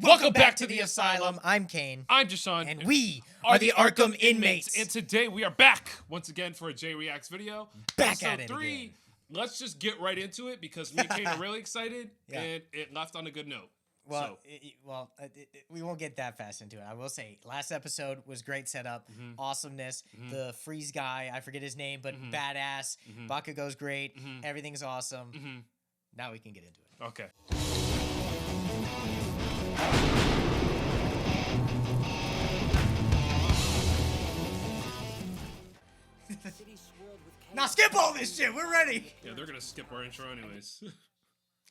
Welcome back to the Asylum. I'm Kane. I'm Deshaun. And we are the Arkham inmates. And today we are back once again for a J Reacts video. Back Episode at it 3. again. Let's just get right into it because me and Kane are really excited, and it left on a good note. Well, we won't get that fast into it. I will say, last episode was great setup, awesomeness. The freeze guy, I forget his name, but badass. Bakugo's great. Everything's awesome. Now we can get into it. Okay. Now skip all this shit. We're ready. Yeah, they're gonna skip our intro anyways.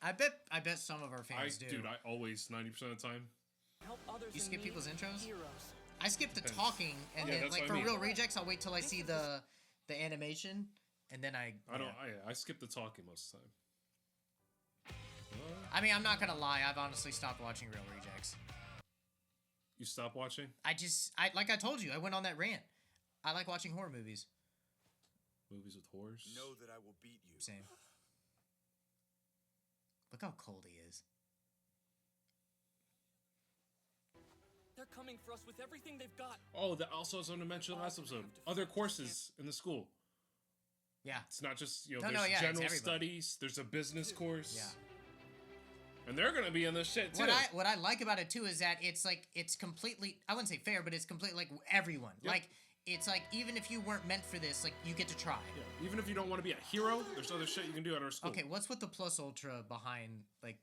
I bet some of our fans do. Dude, I always 90% of the time. You skip people's intros? I skip the talking, and then that's like what for I mean. real rejects, I'll wait till I see the animation, and then I skip the talking most of the time. I mean, I'm not gonna lie. I've honestly stopped watching real rejects. You stop watching? I like I told you, I went on that rant. I like watching horror movies. Movies with horrors? Know that I will beat you. Same. Look how cold he is. They're coming for us with everything they've got. Oh, that also is on to mention last episode. Other courses in the school. Yeah. It's not just, there's it's general everybody. studies, there's a business course. Yeah. And they're gonna be in this shit too. What I like about it too is that it's completely, I wouldn't say fair, but it's completely like everyone. Yep. Like it's like even if you weren't meant for this, like you get to try. Yeah. Even if you don't want to be a hero, there's other shit you can do at our school. Okay, what's with the plus ultra behind like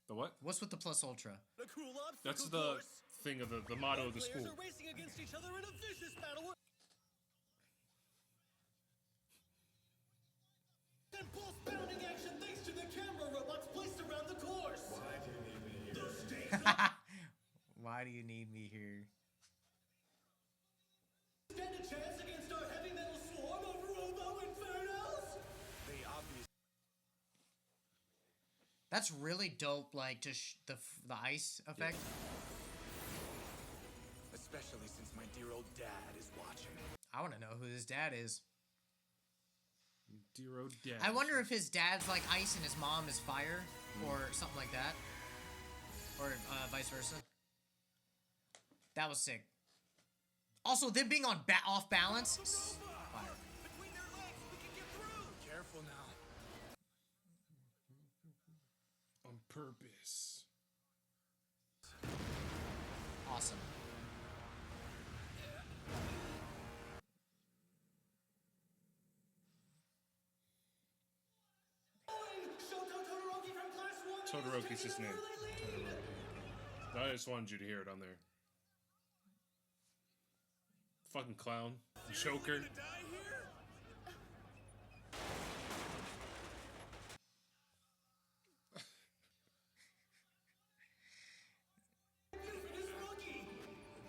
the what? What's with the plus ultra? The cool That's the thing of the motto of the school. Players are racing against each other in a vicious battle. And pulse pounding action thanks to the camera robots placed around the course. Why do you need me here? The stakes are Why do you need me here? stand a chance against our heavy metal swarm of Robo Infernos? They obviously That's really dope. Like to the ice effect. especially since my dear old dad is watching. I want to know who his dad is. Dear old dad. I wonder if his dad's like ice and his mom is fire, or something like that, or vice versa. That was sick. Also, them being on off balance. Fire. Between their legs, we can get through. Careful now. On purpose. Awesome. Todoroki's his name. I just wanted you to hear it on there. Fucking clown. Joker.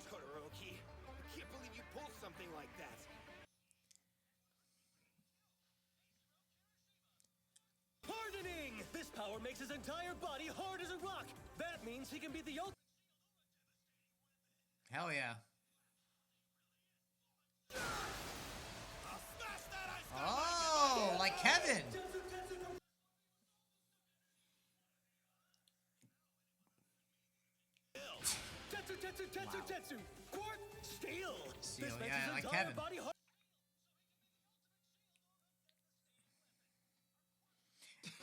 Todoroki, I can't believe you pulled something like that. Hardening! This power makes his entire body hard as a rock. That means he can be the ultimate. Hell yeah. Oh, like Kevin. Tetsu! Quark! Steel! Steel, This makes yeah, his like entire Kevin. body hard.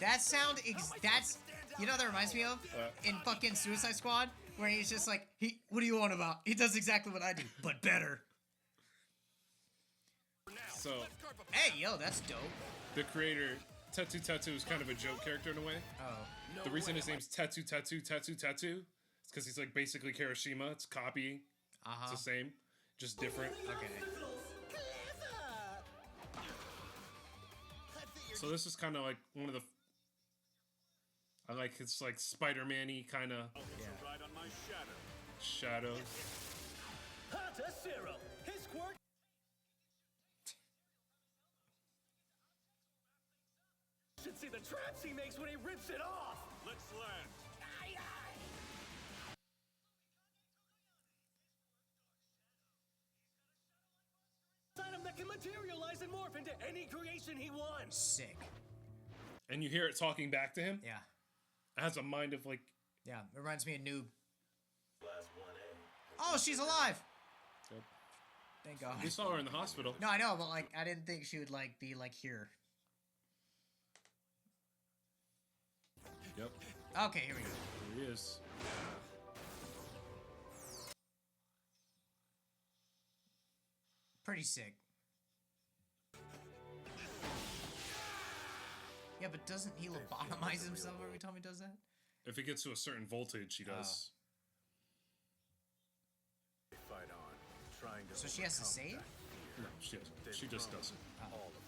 That sound, that's, you know what that reminds me of? In fucking Suicide Squad, where he's just like, what do you want about? He does exactly what I do, but better. So, Hey, yo, that's dope. the creator, Tetsu is kind of a joke character in a way. Oh. The reason his name's Tetsu is because he's like basically Kirishima. It's copying. It's the same, just different. Okay. So this is kind of like one of the. I like it's like Spider-Man-y kind of Ride on my shadow. shadows. Hata Zero! His quirk. Should see the traps he makes when he rips it off. Let's land. Aye, aye. Item that can materialize and morph into any creation he wants. Sick. And you hear it talking back to him. Yeah. It has a mind of like Yeah. It reminds me of Noob. Oh, she's alive. Yep. Thank God. We saw her in the hospital. No, I know, but like, I didn't think she would like be like here. Yep. Okay, here we go. There he is. Pretty sick. Yeah, but doesn't he lobotomize himself every time he does that? If it gets to a certain voltage, he does. Fight on, trying to So she has to overcome save? that fear. No, she doesn't. She just doesn't. All of them.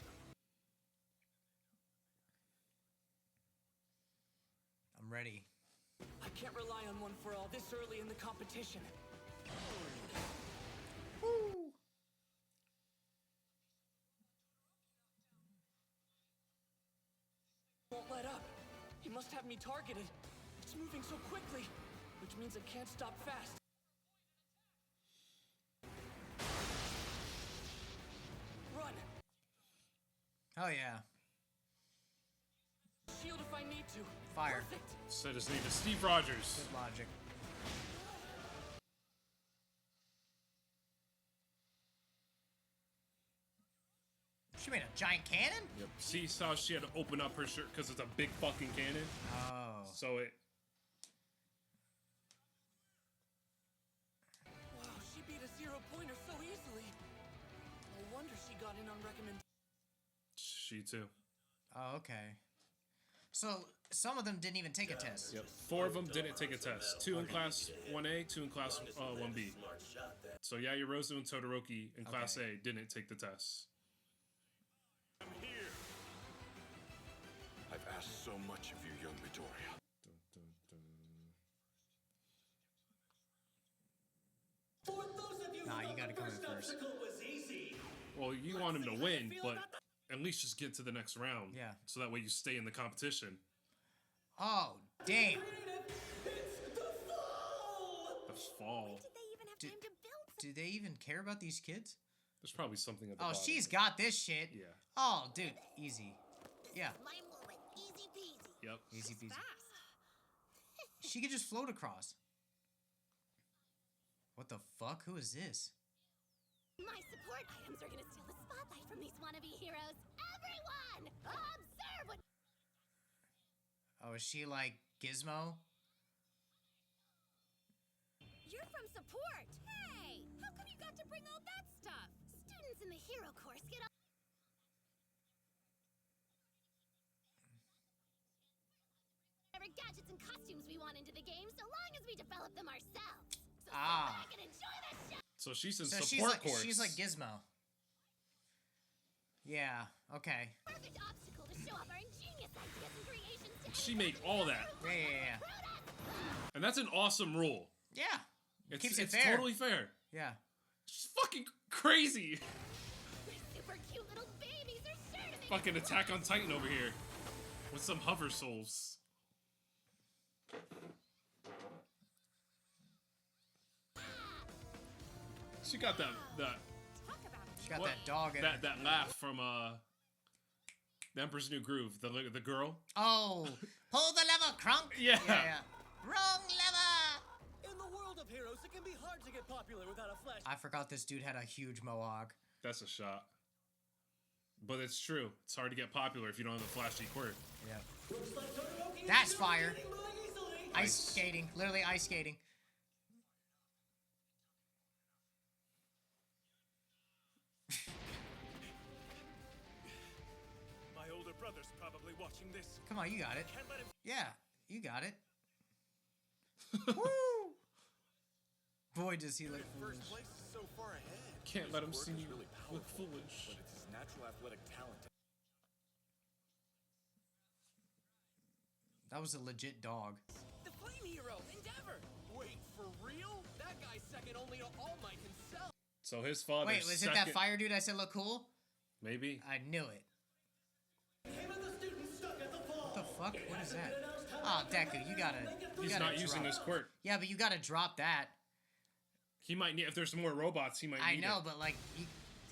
I'm ready. I can't rely on one for all this early in the competition. Woo! Won't let up. He must have me targeted. It's moving so quickly, which means it can't stop fast. Run! Oh yeah. Shield if I need to. Fire. Perfect. Said his name is Steve Rogers. Good logic. She made a giant cannon? Yep. See how she had to open up her shirt because it's a big fucking cannon? Oh. So it... Wow, she beat a 0-pointer so easily. No wonder she got in on recommendation. She too. Oh, okay. So, some of them didn't even take a test. Yep. 4 of them didn't take a test. 2 in class 1A, 2 in class 1B. So Yayarozu and Todoroki in class Okay. A didn't take the tests. I'm here. I've asked so much of you, young Midoriya. For those of you Nah, who you thought gotta the come in first first. obstacle was easy. Well, you want him to win, but at least just get to the next round. Yeah. So that way you stay in the competition. Oh, damn. It's the fall! The fall. Did they even have Did- time to build Do they even care about these kids? There's probably something at the Oh, bottom. she's got this shit. Yeah. Oh, dude, easy. Yeah, my moment? Easy peasy. Yep. easy peasy. Fast. She could just float across. What the fuck? Who is this? My support items are gonna steal the spotlight from these wannabe heroes. Everyone, observe what. Oh, is she like Gizmo? You're from support. Hey, how come you got to bring all that stuff? Students in the hero course get all. Whatever gadgets and costumes we want into the game, so long as we develop them ourselves. So sit Ah. back and enjoy the show. So she's in So support course. she's like Gizmo. Yeah, okay. Perfect obstacle to show off our ingenious ideas and creations. to She anyone made who all dares that. to Yeah. recruit us. And that's an awesome rule. Yeah. It's, Keeps it it's fair. totally fair. Yeah. She's fucking crazy. These super cute little babies are sure to make Fucking Attack on Titan over here. With some hover souls. She got that talk about it. She got what? that dog in her. that laugh from The Emperor's New Groove. The girl. Oh, pull the lever, Crunk. Yeah. Wrong lever. In the world of heroes, it can be hard to get popular without a flash. I forgot this dude had a huge mohawk. That's a shot. But it's true. It's hard to get popular if you don't have a flashy quirk. Yep. Looks like Todoroki is That's just fire. getting by easily. Ice skating. Literally ice skating. My older brother's probably watching this. Come on, you got it. Can't let him. Yeah, you got it. Woo! Boy, does he look foolish. First place is so far ahead. Can't let him His see quirk you is really look powerful, foolish. But it's his natural athletic talent. That was a legit dog. The Flame Hero, Endeavor! Wait, for real? That guy's second only to All Might himself. So his father. Wait, was it that fire dude I said look cool? Maybe. I knew it. Him and the students stuck at the fall. What the fuck? What is that? Oh, Deku, you gotta. He's gotta not using drop- his quirk. Yeah, but you gotta drop that. He might need. If there's more robots, he might I need know, it. but like,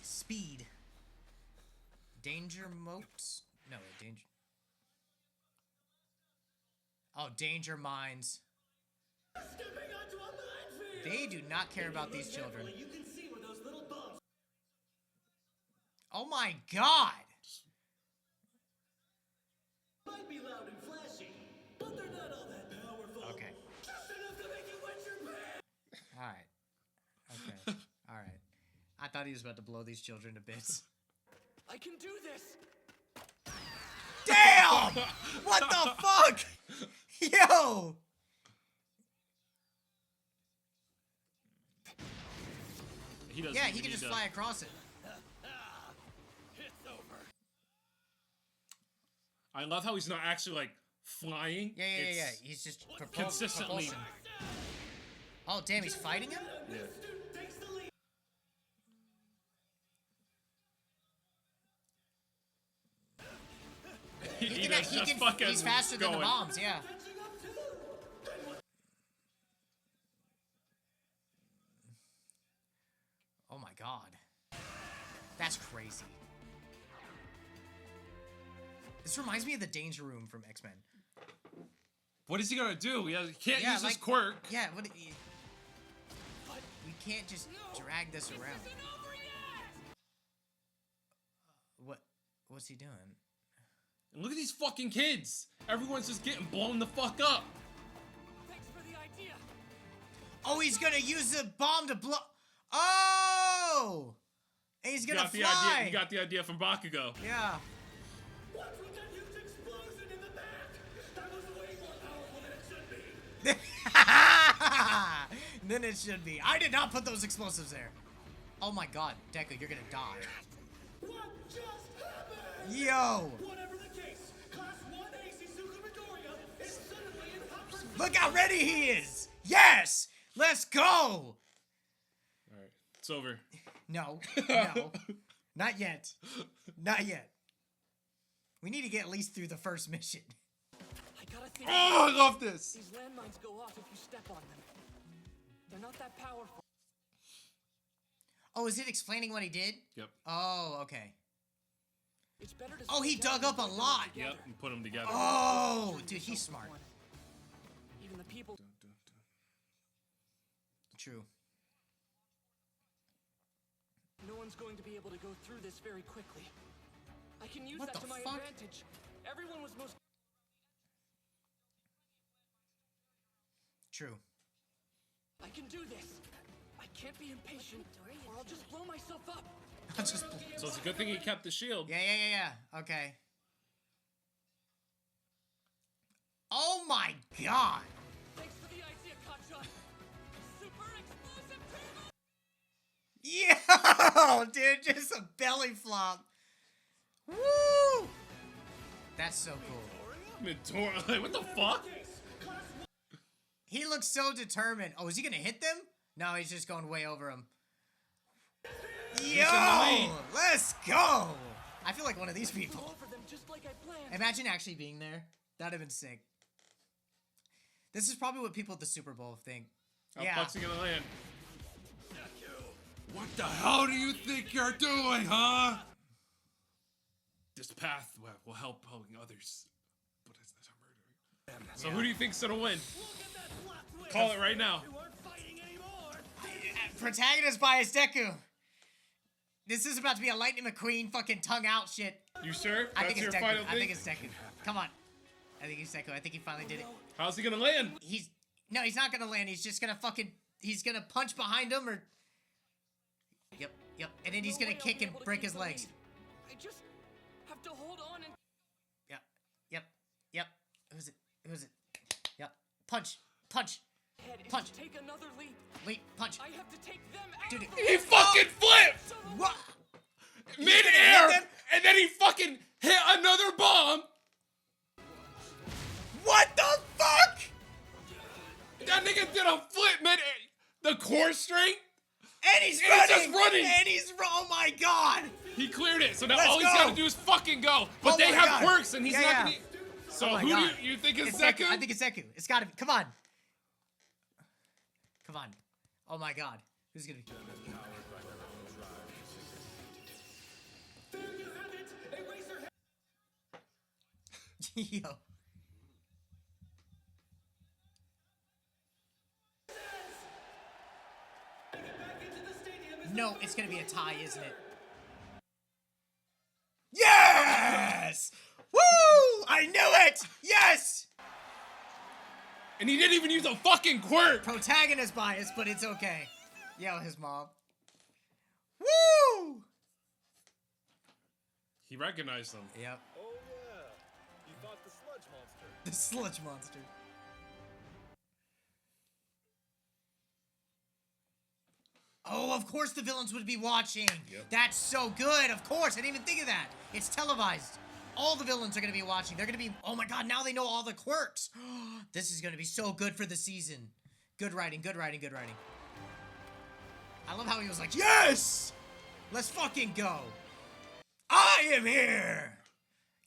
speed. Danger motes? No, danger. Oh, danger mines. Stepping onto a They do not care about these children. You can see where those little bumps. Oh my god! Might be loud and flashy, but they're not all that powerful. Okay. Just enough to make you wet your pants. Alright. Okay. Alright. I thought he was about to blow these children to bits. I can do this. Damn! What the fuck? Yo! He doesn't Yeah, even he can need just to- fly across it. It's over. I love how he's not actually like flying. Yeah. It's- He's just Consistently. propulsion. Oh, damn, he's fighting him? Yeah. Student takes the lead. He does just fucking he's faster than the going. bombs, yeah. Catching up too. Oh my god. That's crazy. This reminds me of the Danger Room from X-Men. What is he gonna do? He can't Yeah, use his like- quirk. Yeah, you can't just drag this around. What's he doing? And look at these fucking kids. Everyone's just getting blown the fuck up. Thanks for the idea. Oh, he's gonna use the bomb to blow. Oh! And he's gonna got the fly. idea. You got the idea from Bakugo. Yeah. What's with that huge explosion in the back? That was way more powerful than it should be. Then it should be. I did not put those explosives there. Oh my god, Deku, you're gonna die. What just happened? Yo! Whatever the case, Class 1A Shizuku Midoriya is suddenly in hot pursuit. Look how ready he is! Yes! Let's go! All right, it's over. No. No. Not yet. Not yet. We need to get at least through the first mission. I gotta think. Oh, I love this. These landmines go off if you step on them. They're not that powerful. Oh, is it explaining what he did? Yep. Oh, okay. It's better to Oh, he slow down dug up and a put them lot. together. Yep. And put them together. Oh, dude, he's smart. Even the people. True. No one's going to be able to go through this very quickly. I can use What that the to my fuck? advantage. Everyone was most. True. I can do this. I can't be impatient, or I'll just blow myself up. Just... So it's a good thing he kept the shield. Yeah. Okay. Oh my god! Thanks for the idea, Katja. Super explosive Yo, turbo. dude, just a belly flop. Woo! That's so cool. Midoriya, like, what the fuck? He looks so determined. Oh, is he gonna hit them? No, he's just going way over him. in the Yo, lead. let's go! I feel like one of these people. Over them just like I planned. Imagine actually being there. That'd have been sick. This is probably what people at the Super Bowl think. How Yeah. fuck's he gonna land? What the hell do you think you're doing, huh? This path will help helping others, but it's not murdering. So who do you think's gonna win? Call it right now. You aren't fighting anymore. Protagonist bias Deku. This is about to be a Lightning McQueen fucking tongue out shit. You sure? I That's think your it's Deku. final I thing? think it's Deku. Come on. I think it's Deku. I think he finally did it. How's he gonna land? He's not gonna land. He's just gonna he's gonna punch behind him or. Yep. And then he's No gonna way I'll kick be and able to break keep his the legs. lead. I just have to hold on and. Yep. Who's it? Yep. Punch. Head is Punch. to take another leap. Wait, punch. I have to take them out. Dude, of the He way. fucking flipped What? mid-air, hit them? and then he fucking hit another bomb. What the fuck? That nigga did a flip mid-air. The core strength. And he's And running. he's just running. And he's oh my god. He cleared it, so now Let's all he's go. gotta do is fucking go. But Oh they my have God. quirks, and he's Yeah, not yeah. gonna. So Oh my who God. do you think is It's Deku? I think it's Deku. It's gotta be. Come on. Come on. Oh my god. Who's gonna be? There you have it. Eraser Yo. No, it's gonna be a tie, isn't it? Yes! Woo! I knew it! Yes! And he didn't even use a fucking quirk! Protagonist bias, but it's okay. Yell his mom. Woo! He recognized them. Yep. Oh yeah, you fought the sludge monster. The sludge monster. Oh, of course the villains would be watching. Yep. That's so good. Of course. I didn't even think of that. It's televised. All the villains are going to be watching. They're going to be, oh my god, now they know all the quirks. This is going to be so good for the season. Good writing, good writing, good writing. I love how he was like, yes! Let's fucking go. I am here.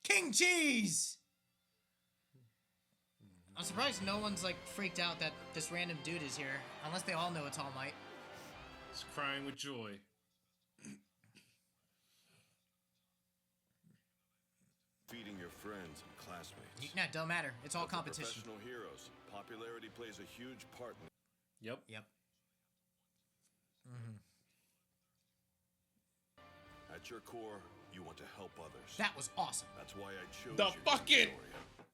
King Cheese. I'm surprised no one's like freaked out that this random dude is here. Unless they all know it's All Might. He's crying with joy. Feeding your friends and classmates. No, don't matter. It's all But for competition. Professional heroes. Popularity plays a huge part in Yep. Yep. At your core, you want to help others. That was awesome. That's why I chose The you, fucking- Victoria.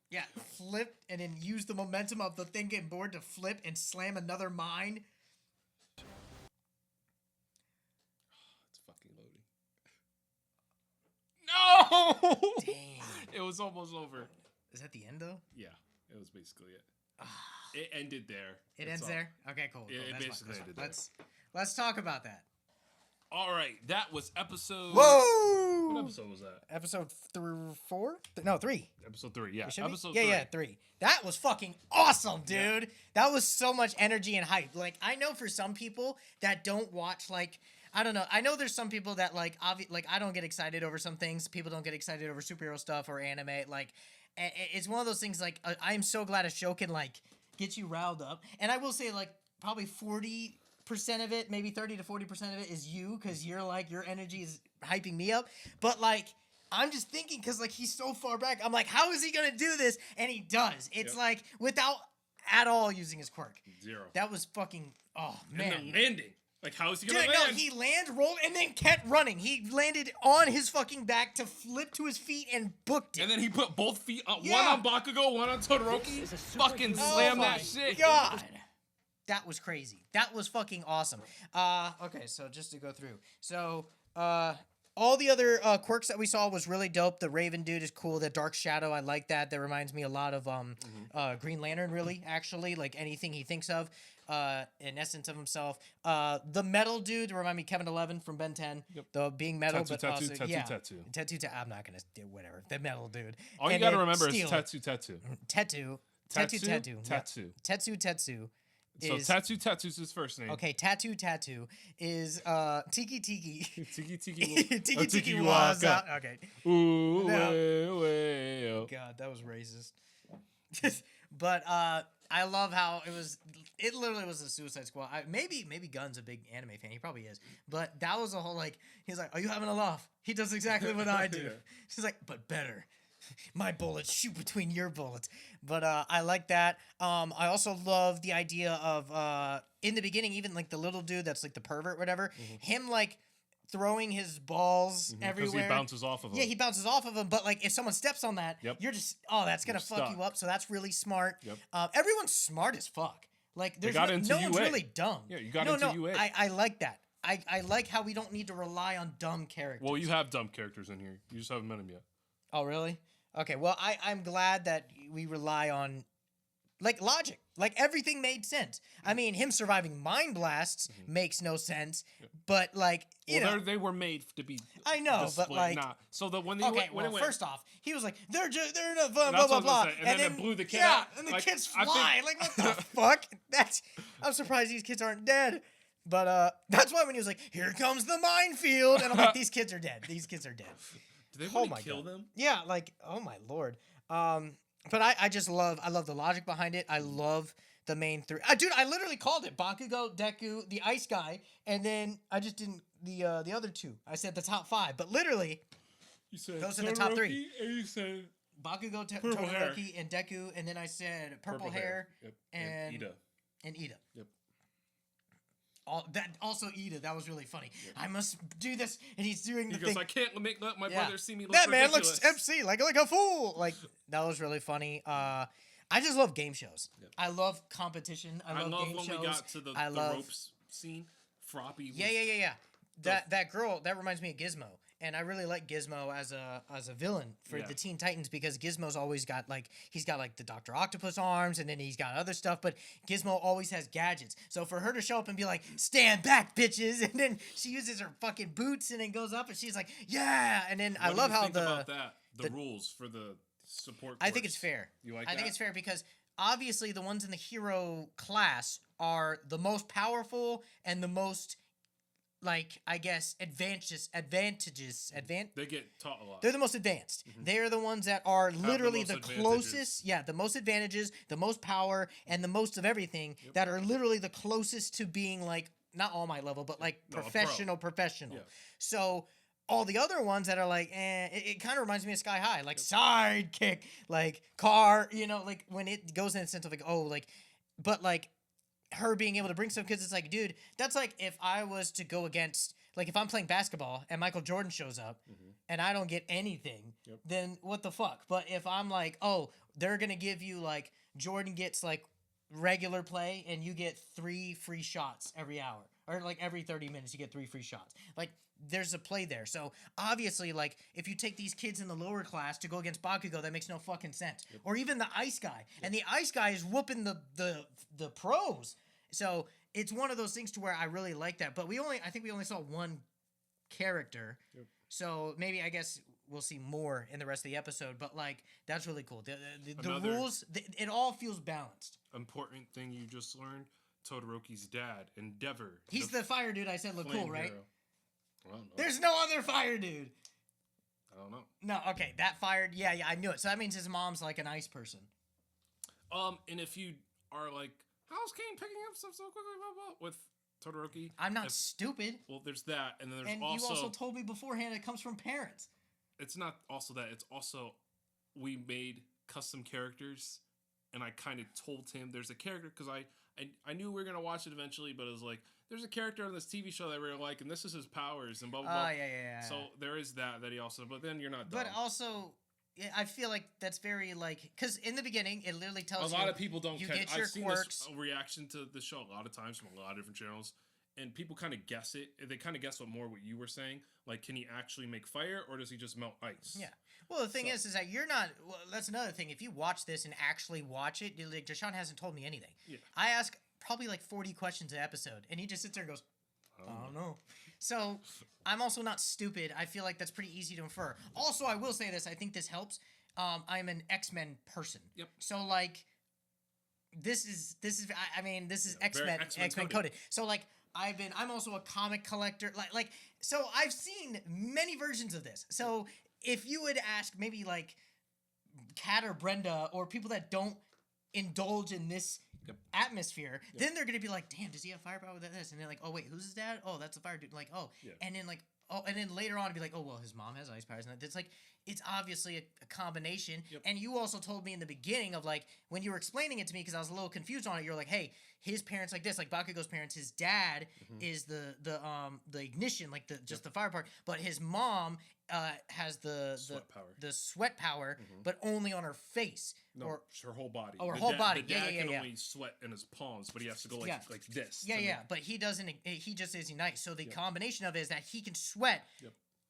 Yeah, flip and then use the momentum of the thing getting bored to flip and slam another mine. It's fucking loading. No! Dang. It was almost over. Is that the end though? Yeah, it was basically it. It ended there. It That's ends all. there? Okay, cool. Yeah, cool. it That's basically fine. ended there. Let's talk about that. All right, that was episode. Whoa! What episode was that? Episode 4? No, 3. Episode 3. Yeah, It should be? episode yeah, 3. Yeah, 3. That was fucking awesome, dude. That was so much energy and hype. Like, I know for some people that don't watch, like, I don't know. I know there's some people that, like, I don't get excited over some things. People don't get excited over superhero stuff or anime. Like, it's one of those things, like, I'm so glad a show can, like, get you riled up. And I will say, like, probably 40% of it, maybe 30 to 40% of it is you, because you're, like, your energy is hyping me up. But, like, I'm just thinking, because, like, he's so far back. I'm like, how is he going to do this? And he does. It's, Yep. like, without at all using his quirk. 0. That was fucking, oh, man. And the landing. Like, how is he gonna Dude, land? no, he rolled, and then kept running. He landed on his fucking back to flip to his feet and booked it. And then he put both feet on, Yeah. one on Bakugo, one on Todoroki. This is a superhuman Fucking Oh slam my that shit. God. That was crazy. That was fucking awesome. Okay, so just to go through. So, all the other quirks that we saw was really dope. The Raven dude is cool. The Dark Shadow, I like that. That reminds me a lot of Green Lantern, really, actually. Like anything he thinks of, in essence of himself. The Metal dude remind me of Kevin 11 from Ben 10. Yep. The being metal, Tattoo, but tattoo, also, tattoo, yeah. tattoo. I'm not gonna do whatever. The Metal dude. All you And gotta then remember is Steel. tattoo. Tattoo. Tattoo, Tattoo. tattoo. Yeah. Tetsu. So Is, Tattoo's his first name. okay, Tattoo is Tiki Tiki. Tiki Tiki Tiki was waka. okay. Ooh, No. way, oh. God, that was racist. But I love how it literally was a Suicide Squad. Maybe Gun's a big anime fan. He probably is. But that was a whole like he's like, "Are you having a laugh?" He does exactly what I do. Yeah. She's like, "But better." My bullets shoot between your bullets. But I like that. I also love the idea of in the beginning, even like the little dude that's like the pervert, whatever, him like throwing his balls everywhere. Because he bounces off of him. Yeah, he bounces off of him, but like if someone steps on that, Yep. you're just that's gonna You're fuck you stuck. up. So that's really smart. Yep. Everyone's smart as fuck. Like there's got into no one's UA. really dumb. Yeah, you got no, into no, UA. I like that. I like how we don't need to rely on dumb characters. Well, you have dumb characters in here. You just haven't met them yet. Oh, really? Okay, well, I'm glad that we rely on, like, logic. Like, everything made sense. I mean, him surviving Mind Blasts makes no sense, but, like, you know. They were made to be. I know, but, displayed. like. Nah. So that when they Okay, when well, it went, first off, he was like, they're not blah, That's blah, what I blah, was blah. gonna say. And then it blew the kid yeah, out. and the Like, kids I think- fly. Like, what the fuck? I'm surprised these kids aren't dead. But that's why when he was like, here comes the minefield, and I'm like, these kids are dead. These kids are dead. did they Oh really my kill God. them? Yeah, like, oh my lord. But I just love the logic behind it. I love the main three. Dude, I literally called it Bakugo, Deku, the ice guy, and then I just didn't the other two. I said the top 5, but literally You said Those are the top 3. Todoroki, and you said Bakugo, Purple hair. Todoroki, and Deku, and then I said purple hair Yep. and Ida. and Ida. Yep. that also Ida, that was really funny. I must do this, and he's doing the He goes, thing. I can't let my brother see me look That man ridiculous. looks MC like a fool. Like that was really funny. I just love game shows. Yep. I love competition. I love game when shows. we got to the ropes scene. Froppy. Yeah. That girl, that reminds me of Gizmo. And I really like Gizmo as a villain for the Teen Titans because Gizmo's always got like he's got like the Dr. Octopus arms and then he's got other stuff, but Gizmo always has gadgets. So for her to show up and be like, "Stand back, bitches," and then she uses her fucking boots and then goes up and she's like, "Yeah," and then I love how about that? The rules for the support. I think it's fair. You like? I think it's fair because obviously the ones in the hero class are the most powerful and the most, like, I guess, advantages. They get taught a lot. They're the most advanced. They are the ones that are literally the most closest. Yeah, the most advantages, the most power, and the most of everything that are literally the closest to being like not All Might level, but like professional. Yeah. So all the other ones that are like, it kind of reminds me of Sky High, like sidekick, like car, like when it goes in a sense of like, oh, like, but like her being able to bring stuff, because it's like, dude, that's like if I was to go against, like if I'm playing basketball and Michael Jordan shows up and I don't get anything, then what the fuck? But if I'm like, oh, they're going to give you like, Jordan gets like regular play and you get 3 free shots every hour, or like every 30 minutes you get 3 free shots. Like there's a play there. So obviously, like if you take these kids in the lower class to go against Bakugo, that makes no fucking sense. Or even the Ice Guy, and the Ice Guy is whooping the pros. So it's one of those things to where I really like that. But I think we only saw one character. So maybe I guess we'll see more in the rest of the episode. But like that's really cool. The rules, it all feels balanced. Important thing you just learned: Todoroki's dad, Endeavor. He's the fire dude I said looked cool, right? Hero. I don't know. There's no other fire dude. I don't know. No, okay, that fired. Yeah, I knew it. So that means his mom's like an ice person. And if you are like, how's Kane picking up stuff so quickly, blah, blah, with Todoroki? I'm not stupid. Well, there's that, and then there's And you also told me beforehand it comes from parents. It's not also that. It's also we made custom characters, and I kind of told him there's a character because I knew we were gonna watch it eventually, but it was like there's a character on this TV show that I really like, and this is his powers and blah blah blah. Yeah. So there is that he also. But then you're not. Dumb. But also, I feel like that's very like because in the beginning it literally tells you a lot of people don't. You catch, get your I've seen quirks. this reaction to the show a lot of times from a lot of different channels, and people kind of guess it. They kind of guess what you were saying. Like, can he actually make fire, or does he just melt ice? Yeah. Well, the thing is that you're not. Well, that's another thing. If you watch this and actually watch it, like Deshaun hasn't told me anything. Yeah. I ask probably like 40 questions an episode, and he just sits there and goes, I don't know. So I'm also not stupid. I feel like that's pretty easy to infer. Also, I will say this. I think this helps. I'm an X-Men person. Yep. So like, this is X-Men X-Men coded. So like, I'm also a comic collector. So I've seen many versions of this. So if you would ask maybe like Kat or Brenda or people that don't indulge in this atmosphere, then they're gonna be like, damn, does he have firepower with this? And they're like, oh wait, who's his dad? Oh, that's a fire dude. Like, oh, and then like, oh, and then later on, be like, oh well, his mom has ice powers, and it's like, it's obviously a combination. And you also told me in the beginning of like when you were explaining it to me because I was a little confused on it. You're like, hey, his parents like this, like Bakugo's parents. His dad is the ignition, like the fire part, but his mom has the sweat power, but only on her face. No, or her whole body. Or her whole body. The dad can only sweat in his palms, but he has to go like this. Yeah. But he doesn't. He just is ignite. So the combination of it is that he can sweat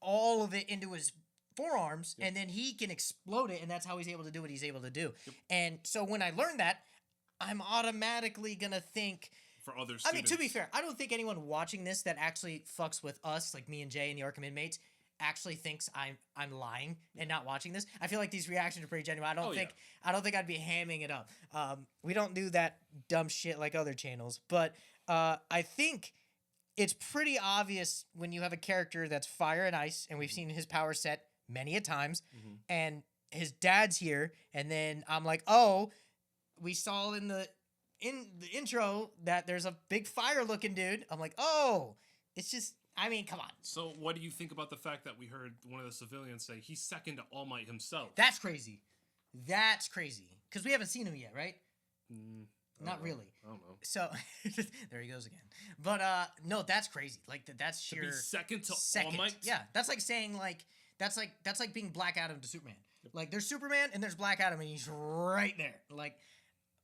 all of it into his forearms, and then he can explode it, and that's how he's able to do what he's able to do. And so when I learned that, I'm automatically gonna think. For other students. I mean, to be fair, I don't think anyone watching this that actually fucks with us, like me and Jay and the Arkham inmates, actually thinks I'm lying and not watching this. I feel like these reactions are pretty genuine. I don't think I'd be hamming it up. We don't do that dumb shit like other channels, but I think it's pretty obvious when you have a character that's fire and ice, and we've seen his power set many a times, and his dad's here, and then I'm like, oh, we saw in the intro that there's a big fire looking dude. I'm like, oh, it's just, I mean, come on. So what do you think about the fact that we heard one of the civilians say he's second to All Might himself? That's crazy. Because we haven't seen him yet, right? Not really. I don't know. So there he goes again. But no, that's crazy. Like that's sheer To be second to second. All Might. Yeah, that's like saying like that's like being Black Adam to Superman. Like there's Superman and there's Black Adam and he's right there. Like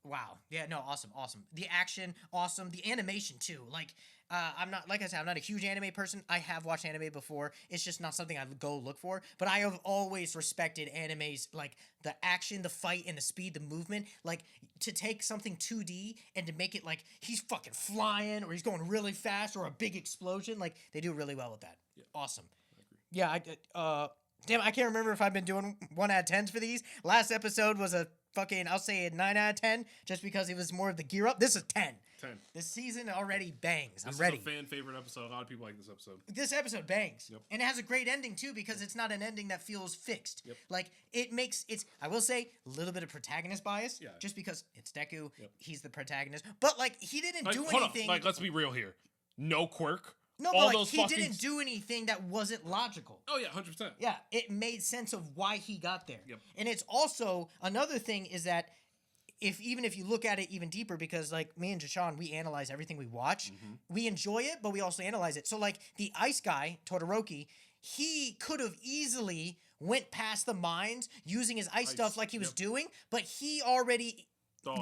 wow. Yeah, no, awesome. The action, awesome. The animation too. Like I'm not, like I said, I'm not a huge anime person. I have watched anime before. It's just not something I go look for. But I have always respected animes, like the action, the fight, and the speed, the movement. Like to take something 2D and to make it like he's fucking flying or he's going really fast or a big explosion. Like they do really well with that. Yeah. Awesome. Yeah, damn, I can't remember if I've been doing 1 out of 10s for these. Last episode was a fucking, I'll say a 9 out of 10, just because it was more of the gear up. This is 10. 10. This season already bangs. This I'm ready. is a fan favorite episode. A lot of people like this episode. This episode bangs. Yep. And it has a great ending too, because it's not an ending that feels fixed. Yep. Like it's I will say a little bit of protagonist bias. Yeah. Just because it's Deku, Yep. he's the protagonist. But like he didn't do hold anything. on. Like, let's be real here. No quirk. No, All but like those he fucking... didn't do anything that wasn't logical. Oh yeah, 100%. Yeah, it made sense of why he got there. Yep. And it's also another thing is that even if you look at it even deeper, because like me and Jashawn, we analyze everything we watch. Mm-hmm. We enjoy it, but we also analyze it. So like the ice guy, Todoroki, he could have easily went past the mines using his ice stuff like he was doing, but he already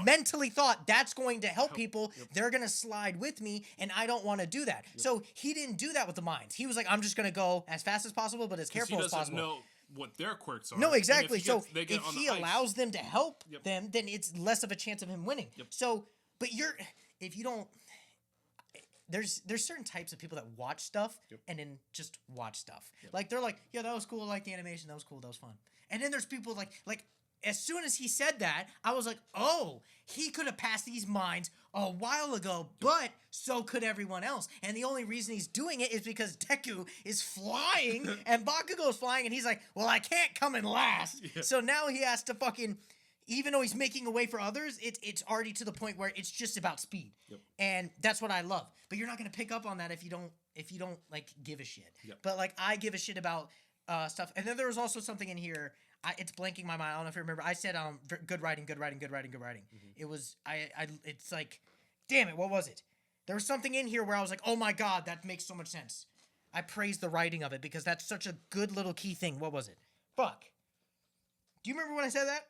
mentally thought that's going to help people. Yep. They're going to slide with me, and I don't want to do that. Yep. So he didn't do that with the mines. He was like, I'm just going to go as fast as possible, but as careful as possible. Know what their quirks are. No, exactly. If so if he allows them to help Yep. them, then it's less of a chance of him winning. Yep. So, but if you don't, there's certain types of people that watch stuff and then just watch stuff. Like they're like, yeah, that was cool. I like the animation. That was cool. That was fun. And then there's people like as soon as he said that, I was like, oh, he could have passed these mines a while ago, but so could everyone else. And the only reason he's doing it is because Deku is flying and Bakugo's flying, and he's like, well, I can't come in last. Yeah. So now he has to fucking, even though he's making a way for others, it's already to the point where it's just about speed. Yep. And that's what I love. But you're not going to pick up on that if you don't like give a shit. Yep. But like I give a shit about stuff. And then there was also something in here. It's blanking my mind. I don't know if you remember. I said good writing. Mm-hmm. It was it's like, damn it, what was it? There was something in here where I was like, oh my god, that makes so much sense. I praised the writing of it because that's such a good little key thing. What was it? Fuck. Do you remember when I said that?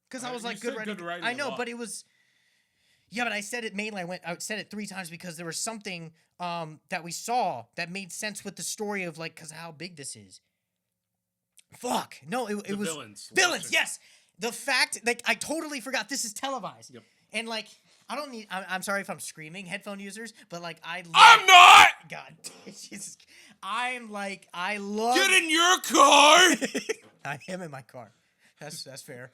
Because I was like, good writing. I know, but it was. Yeah, but I said it mainly. I said it 3 times because there was something that we saw that made sense with the story of like, because how big this is. Fuck. No, it was villains. Yes. The fact, like, I totally forgot this is televised. Yep. And like, I don't need. I'm sorry if I'm screaming, headphone users, but like, I'm not. God, Jesus. I'm like, I love. Get in your car. I am in my car. That's fair.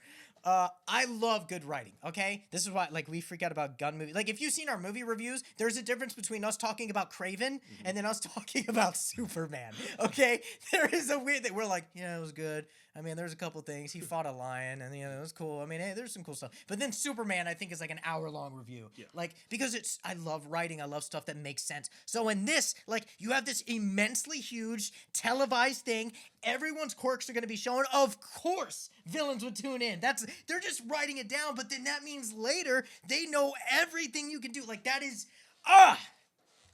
I love good writing, okay? This is why, like, we freak out about gun movies. Like, if you've seen our movie reviews, there's a difference between us talking about Kraven and then us talking about Superman, okay? There is a weird thing. We're like, yeah, it was good. I mean, there's a couple things. He fought a lion, and, you know, it was cool. I mean, hey, there's some cool stuff. But then Superman, I think, is like an hour-long review. Yeah. Like, because I love writing. I love stuff that makes sense. So in this, like, you have this immensely huge televised thing. Everyone's quirks are going to be shown. Of course, villains would tune in. They're just writing it down, but then that means later they know everything you can do. Like, that is,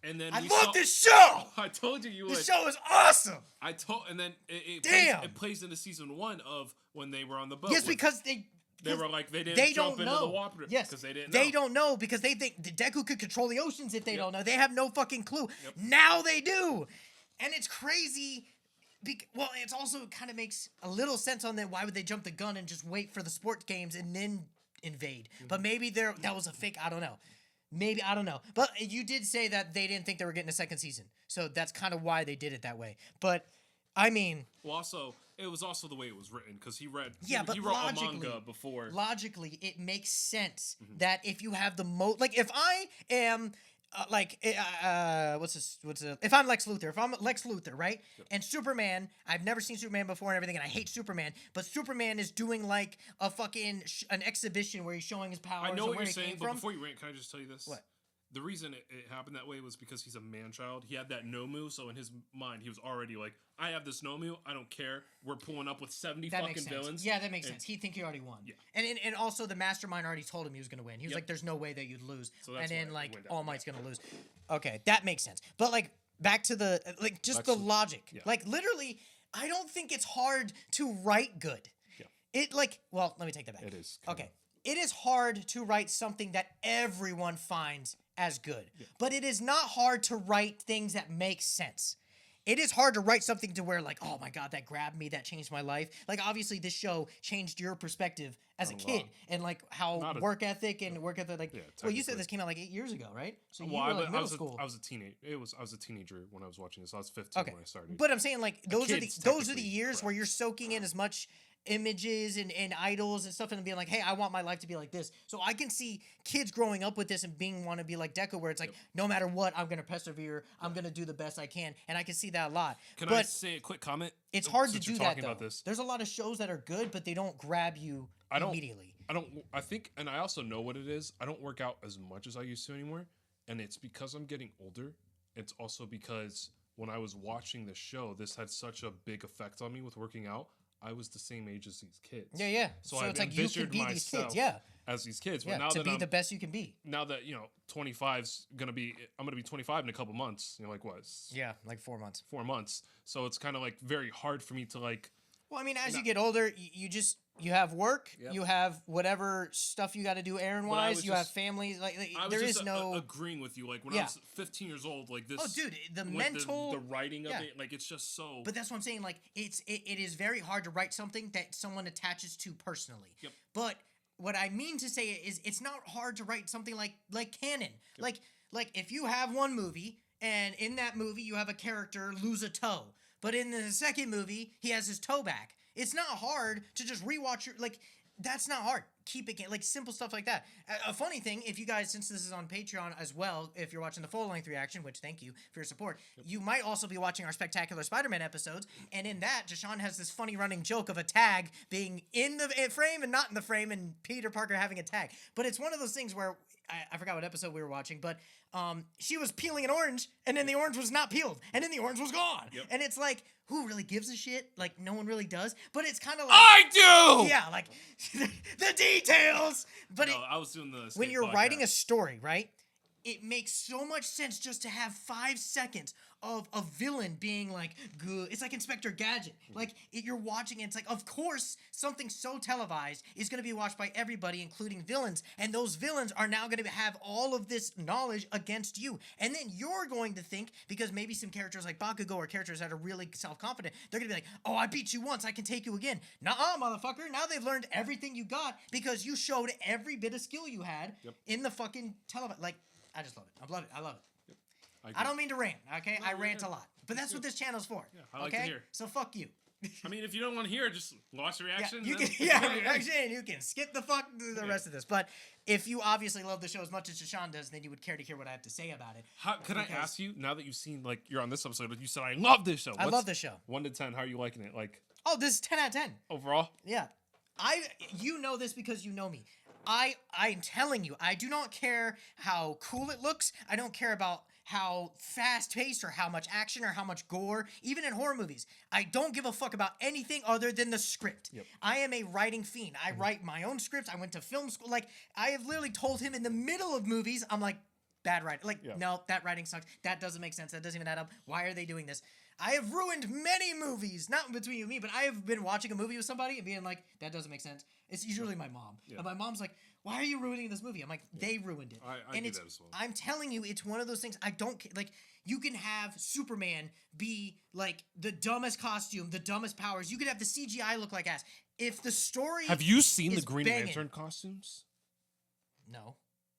And then I love this show. I told you would. This show is awesome. And then it plays into season 1 of when they were on the boat. Yes, because they were like they didn't jump into the water. Yes, because they didn't know. They don't know because they think the Deku could control the oceans if they don't know. They have no fucking clue. Yep. Now they do, and it's crazy. Well, it also kind of makes a little sense on that. Why would they jump the gun and just wait for the sports games and then invade? Mm-hmm. But maybe that was a fake. I don't know. Maybe, I don't know. But you did say that they didn't think they were getting a second season. So that's kind of why they did it that way. But, I mean... Well, also, it was also the way it was written. Because he wrote a manga before. Logically, it makes sense that if you have the like, if I am... if I'm Lex Luthor, right? Yep. And Superman, I've never seen Superman before and everything, and I hate Superman, but Superman is doing like a fucking an exhibition where he's showing his powers. I know and what where you're he saying, came but from. before you rant, can I just tell you this? What? the reason it happened that way was because he's a man-child. He had that Nomu, so in his mind, he was already like, I have this Nomu, I don't care. We're pulling up with 70 That fucking makes sense. villains. Yeah, that makes sense. He'd think he already won. Yeah. And also the mastermind already told him he was going to win. He was Yep. like, there's no way that you'd lose. So that's and then, why it like, went down. All Might's going to lose. Okay, that makes sense. But, like, back to the, like, just Back the to- logic. yeah. Like, literally, I don't think it's hard to write good. Yeah. It, like, well, let me take that back. It is kinda. Okay. It is hard to write something that everyone finds as good. But it is not hard to write things that make sense. It is hard to write something to where, like, oh my God, that grabbed me, that changed my life. Like, obviously, this show changed your perspective as a kid and, like, how Not a- work ethic, like, well, you said technically. this came out like 8 years ago, right? So you Well, were, like, I middle was school. I was a teenager. I was a teenager when I was watching this. I was 15 Okay, when I started. but I'm saying, like, those are kids, the technically, years where you're soaking in as much images and idols and stuff and being like, hey, I want my life to be like this. So I can see kids growing up with this and being want to be like Deku, where it's like, no matter what, I'm gonna persevere, I'm gonna do the best I can, and I can see that a lot. Can but I say a quick comment? it's hard to Since do you're that talking though. about this. There's a lot of shows that are good, but they don't grab you immediately. I think, and I also know what it is. I don't work out as much as I used to anymore, and it's because I'm getting older. It's also because when I was watching the show, this had such a big effect on me with working out. I was the same age as these kids. Yeah. So, So I've it's like you can envisioned be these myself kids, yeah. as these kids. But Yeah, now to that be I'm, the best you can be. now that 25's gonna be, I'm gonna be 25 in a couple months. Like what? Yeah, like 4 months. 4 months. So it's kind of like very hard for me to like. Well, I mean, as you get older, you have work, Yep. you have whatever stuff you got to do errand But I wise, was you have just- families. Like I was there just is no. agreeing with you. Like when I Yeah. was 15 years old, like this. Oh, dude, the with mental. the writing of yeah. it, like it's just so. But that's what I'm saying. Like it is very hard to write something that someone attaches to personally. Yep. But what I mean to say is, it's not hard to write something like canon. Like if you have one movie and in that movie you have a character lose a toe, but in the second movie he has his toe back. It's not hard to just rewatch your that's not hard. Keep it like simple stuff like that. A funny thing, if you guys, since this is on Patreon as well, if you're watching the full length reaction, which thank you for your support, you might also be watching our Spectacular Spider-Man episodes. And in that, Jashawn has this funny running joke of a tag being in the frame and not in the frame, and Peter Parker having a tag. But it's one of those things where I forgot what episode we were watching, but she was peeling an orange, and then the orange was not peeled, and then the orange was gone. Yep. And it's like, who really gives a shit? Like, no one really does. But it's kind of like, I do. yeah, like the details. But No, I was doing the. when you're writing a story, right? It makes so much sense just to have 5 seconds of a villain being like good. It's like Inspector Gadget. Like you're watching it, it's like, of course, something so televised is going to be watched by everybody, including villains. And those villains are now going to have all of this knowledge against you. And then you're going to think, because maybe some characters like Bakugo or characters that are really self-confident, they're going to be like, oh, I beat you once, I can take you again. Nuh-uh, motherfucker. Now they've learned everything you got because you showed every bit of skill you had in the fucking television. Like, I just love it. I love it. I love it. I don't mean to rant, okay? I rant a lot. But that's what this channel's for. Yeah, I like to hear. So fuck you. I mean, if you don't want to hear it, just watch the reaction. You then- can, reaction, and you can skip the rest of this. But if you obviously love the show as much as Jashawn does, then you would care to hear what I have to say about it. How, can I ask you, now that you've seen, like, you're on this episode, you said, I love this show. I love this show. 1 to 10, how are you liking it? Like, Oh, this is 10 out of 10. overall? Yeah. You know this because you know me. I'm telling you, I do not care how cool it looks. I don't care about how fast-paced or how much action or how much gore. Even in horror movies, I don't give a fuck about anything other than the script. Yep. I am a writing fiend. I write my own scripts. I went to film school. Like, I have literally told him in the middle of movies, I'm like, bad writing. Like, no, that writing sucks. That doesn't make sense. That doesn't even add up. Why are they doing this? I have ruined many movies, not between you and me, but I have been watching a movie with somebody and being like, that doesn't make sense. It's usually my mom. And my mom's like, why are you ruining this movie? I'm like, they ruined it. I and do it's, that as well. I'm telling you, it's one of those things. I don't like, you can have Superman be like the dumbest costume, the dumbest powers. You could have the CGI look like ass. If the story Have you seen the is Green banging- Lantern costumes? No.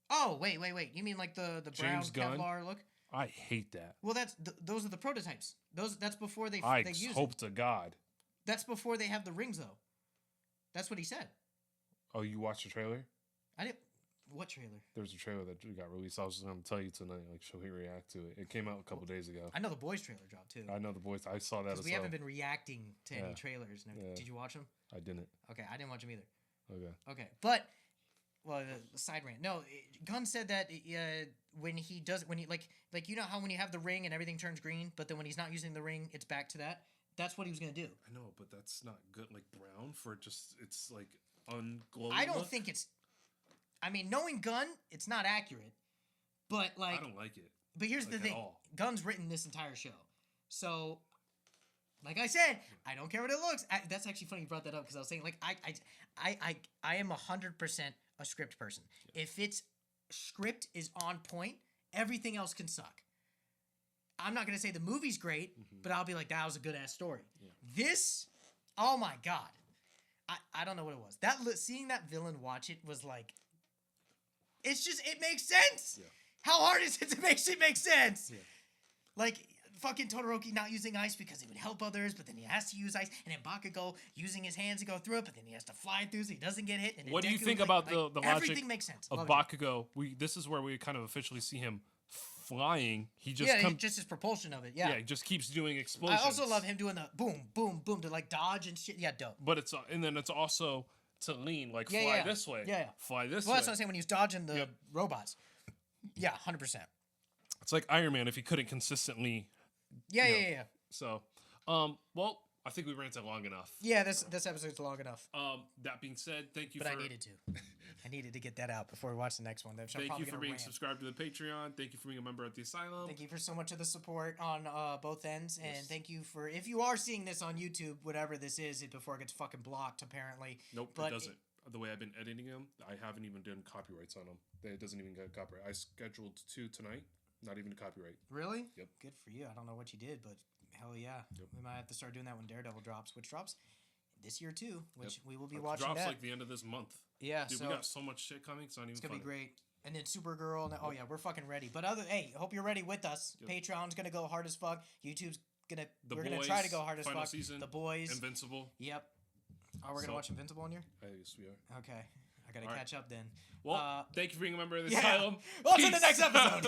Oh, wait. You mean like the brown James Gunn? Kevlar look? I hate that. Well, those are the prototypes. That's before they I use hope it. to God. That's before they have the rings, though. That's what he said. Oh, you watched the trailer? I didn't. What trailer? There's a trailer that got released. I was just going to tell you tonight, like, should we react to it? It came out a couple days ago. I know the boys trailer dropped too. I know the boys. I saw that as Because we well. haven't been reacting to any Yeah. trailers. Yeah. Did you watch them? I didn't. Okay, I didn't watch them either. Okay. Okay, but well, the side rant. No, Gunn said that when he like you know how when you have the ring and everything turns green, but then when he's not using the ring, it's back to that. That's what he was gonna do. I know, but that's not good. Like brown for just it's like unglowing. I don't look. think it's. I mean, knowing Gunn, it's not accurate. But like, I don't like it. But here's like, the thing: at all. Gunn's written this entire show, so. Like I said, I don't care what it looks. That's actually funny you brought that up because I was saying like I am 100% a script person. Yeah. If its script is on point, everything else can suck. I'm not gonna say the movie's great, but I'll be like that was a good ass story. Yeah. This, oh my god, I don't know what it was. Seeing that villain watch it was like, it's just it makes sense. Yeah. How hard is it to make shit make sense? Yeah. Like. Fucking Todoroki not using ice because it would help others, but then he has to use ice, and then Bakugo using his hands to go through it, but then he has to fly through so he doesn't get hit. And what do you Deku, think like, about the logic everything makes sense. of Bakugo? This is where we kind of officially see him flying. He just just his propulsion of it. Yeah, he just keeps doing explosions. I also love him doing the boom, boom, boom to like dodge and shit. Yeah, dope. But it's also to lean, like fly this way. Yeah, fly this way. Well, that's what I'm saying when he was dodging the robots. Yeah, 100%. It's like Iron Man if he couldn't consistently. Yeah. So, well, I think we ranted long enough. Yeah, this episode's long enough. That being said, thank you. But I needed to. I needed to get that out before we watch the next one. Thank you for being subscribed to the Patreon. Thank you for being a member at the Asylum. Thank you for so much of the support on both ends, and thank you for if you are seeing this on YouTube, whatever this is, before it gets fucking blocked. Apparently, nope, it doesn't. The way I've been editing them, I haven't even done copyrights on them. It doesn't even get copyright. I scheduled 2 tonight. Not even a copyright. Really? Yep. Good for you. I don't know what you did, but hell yeah. Yep. We might have to start doing that when Daredevil drops, which drops this year too, which we will be watching drops that. like the end of this month. Yeah. Dude, we got so much shit coming. It's not even gonna be great. And then Supergirl. And, oh yeah, we're fucking ready. But hope you're ready with us. Yep. Patreon's gonna go hard as fuck. YouTube's gonna gonna try to go hard as fuck. Season, The Boys. Invincible. Yep. Oh, we're gonna watch Invincible on here? Yes, we are. Okay. I gotta catch up then. Well, thank you for being a member of the Asylum. Asylum. Well, to the next episode.